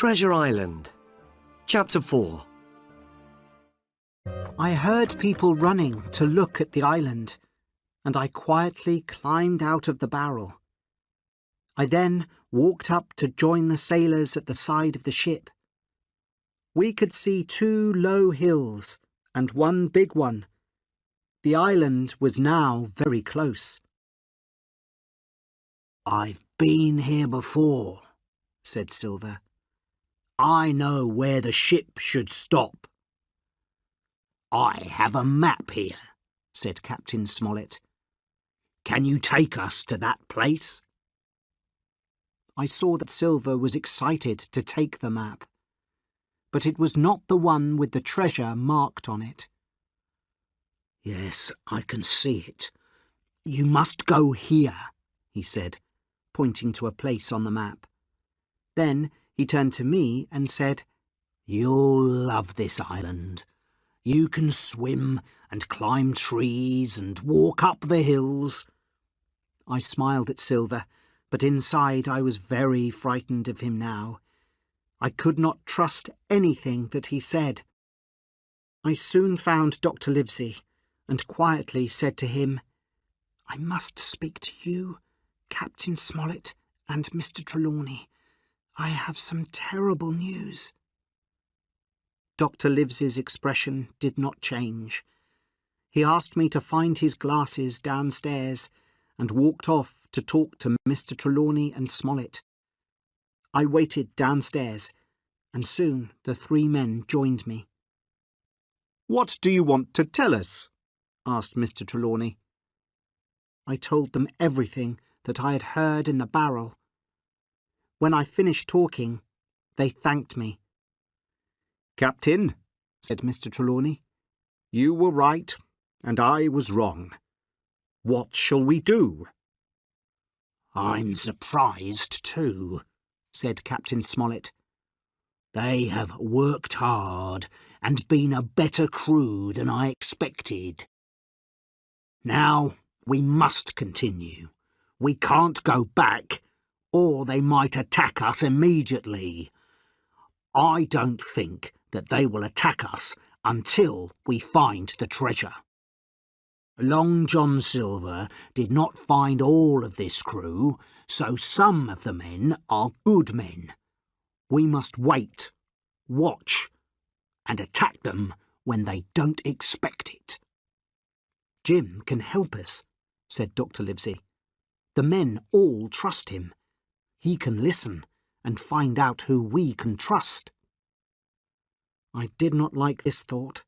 Treasure Island. Chapter 4. I heard people running to look at the island, and I quietly climbed out of the barrel. I then walked up to join the sailors at the side of the ship. We could see 2 low hills and 1 big one. The island was now very close. "I've been here before," said Silver. "I know where the ship should stop." "I have a map here," said Captain Smollett. "Can you take us to that place?" I saw that Silver was excited to take the map, but it was not the one with the treasure marked on it. "Yes, I can see it. You must go here," he said, pointing to a place on the map. Then he turned to me and said, "You'll love this island. You can swim and climb trees and walk up the hills." I smiled at Silver, but inside I was very frightened of him now. I could not trust anything that he said. I soon found Dr. Livesey and quietly said to him, "I must speak to you, Captain Smollett and Mr. Trelawney. I have some terrible news." Dr. Livesey's expression did not change. He asked me to find his glasses downstairs and walked off to talk to Mr. Trelawney and Smollett. I waited downstairs, and soon the 3 men joined me. "What do you want to tell us?" asked Mr. Trelawney. I told them everything that I had heard in the barrel. When I finished talking, they thanked me. "Captain," said Mr. Trelawney, "you were right, and I was wrong. What shall we do?" "I'm surprised too," said Captain Smollett. "They have worked hard and been a better crew than I expected. Now we must continue. We can't go back, or they might attack us immediately. I don't think that they will attack us until we find the treasure. Long John Silver did not find all of this crew, so some of the men are good men. We must wait, watch, and attack them when they don't expect it." "Jim can help us," said Dr. Livesey. "The men all trust him. He can listen and find out who we can trust." I did not like this thought.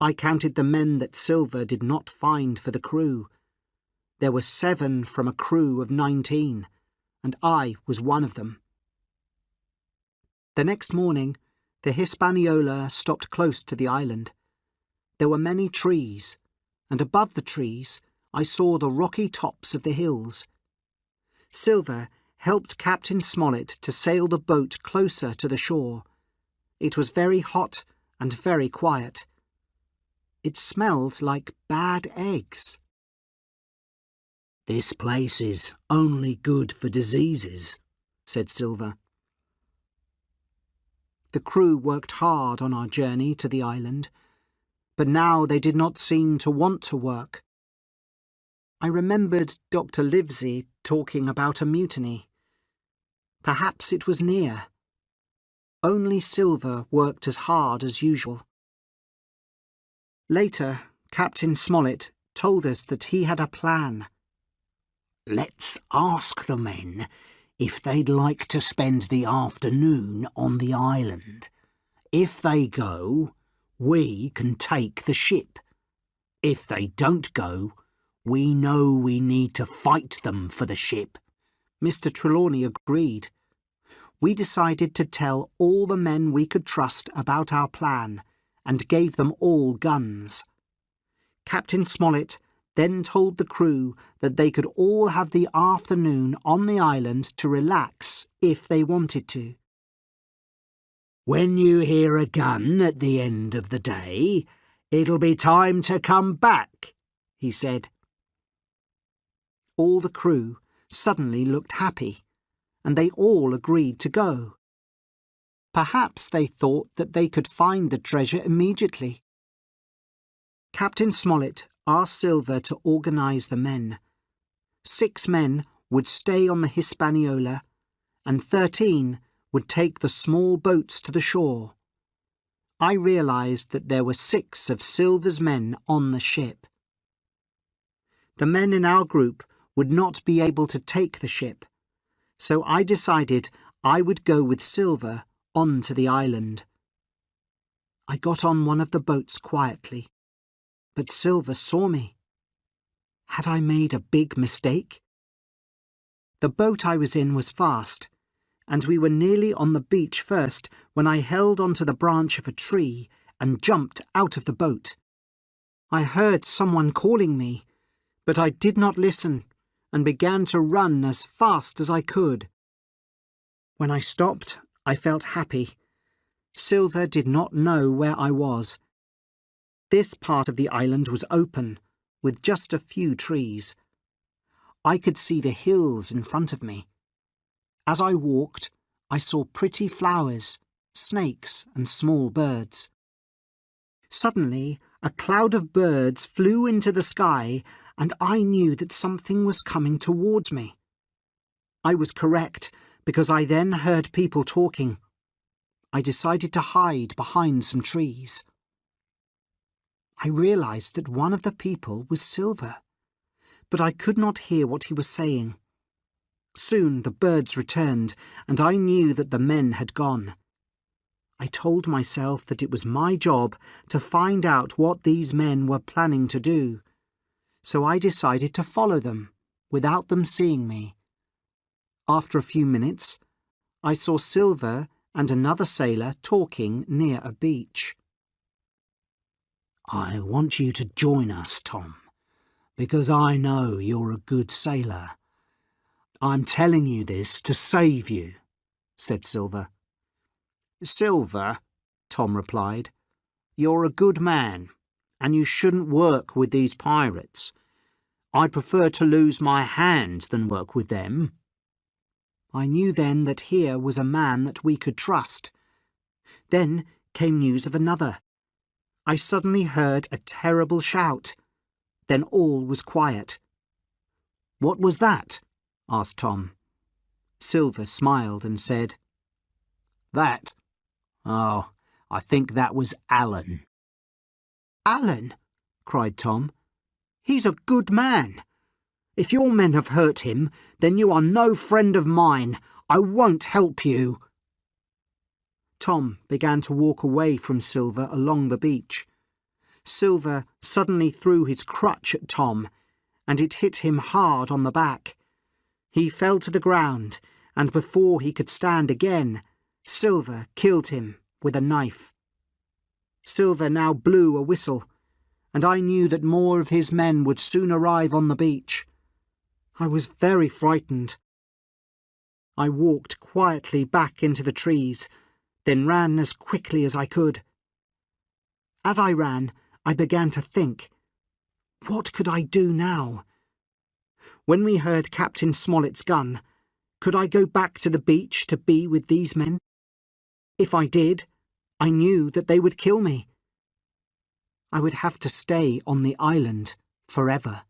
I counted the men that Silver did not find for the crew. There were 7 from a crew of 19, and I was one of them. The next morning, the Hispaniola stopped close to the island. There were many trees, and above the trees I saw the rocky tops of the hills. Silver helped Captain Smollett to sail the boat closer to the shore. It was very hot and very quiet. It smelled like bad eggs. "This place is only good for diseases," said Silver. The crew worked hard on our journey to the island, but now they did not seem to want to work. I remembered Dr. Livesey talking about a mutiny. Perhaps it was near. Only Silver worked as hard as usual. Later, Captain Smollett told us that he had a plan. "Let's ask the men if they'd like to spend the afternoon on the island. If they go, we can take the ship. If they don't go, we know we need to fight them for the ship." Mr. Trelawney agreed. We decided to tell all the men we could trust about our plan and gave them all guns. Captain Smollett then told the crew that they could all have the afternoon on the island to relax if they wanted to. "When you hear a gun at the end of the day, it'll be time to come back," he said. All the crew suddenly looked happy, and they all agreed to go. Perhaps they thought that they could find the treasure immediately. Captain Smollett asked Silver to organise the men. 6 men would stay on the Hispaniola, and 13 would take the small boats to the shore. I realised that there were 6 of Silver's men on the ship. The men in our group would not be able to take the ship, so I decided I would go with Silver on to the island. I got on one of the boats quietly, but Silver saw me. Had I made a big mistake? The boat I was in was fast, and we were nearly on the beach first when I held onto the branch of a tree and jumped out of the boat. I heard someone calling me, but I did not listen and began to run as fast as I could. When I stopped, I felt happy. Silver did not know where I was. This part of the island was open, with just a few trees. I could see the hills in front of me. As I walked, I saw pretty flowers, snakes, and small birds. Suddenly, a cloud of birds flew into the sky, and I knew that something was coming towards me. I was correct, because I then heard people talking. I decided to hide behind some trees. I realised that one of the people was Silver, but I could not hear what he was saying. Soon the birds returned, and I knew that the men had gone. I told myself that it was my job to find out what these men were planning to do, so I decided to follow them, without them seeing me. After a few minutes, I saw Silver and another sailor talking near a beach. "I want you to join us, Tom, because I know you're a good sailor. I'm telling you this to save you," said Silver. "Silver," Tom replied, "you're a good man, and you shouldn't work with these pirates. I'd prefer to lose my hand than work with them." I knew then that here was a man that we could trust. Then came news of another. I suddenly heard a terrible shout. Then all was quiet. "What was that?" asked Tom. Silver smiled and said, "That? Oh, I think that was Alan." "Alan?" cried Tom. "He's a good man. If your men have hurt him, then you are no friend of mine. I won't help you." Tom began to walk away from Silver along the beach. Silver suddenly threw his crutch at Tom, and it hit him hard on the back. He fell to the ground, and before he could stand again, Silver killed him with a knife. Silver now blew a whistle, and I knew that more of his men would soon arrive on the beach. I was very frightened. I walked quietly back into the trees, then ran as quickly as I could. As I ran, I began to think, what could I do now? When we heard Captain Smollett's gun, could I go back to the beach to be with these men? If I did, I knew that they would kill me. I would have to stay on the island forever.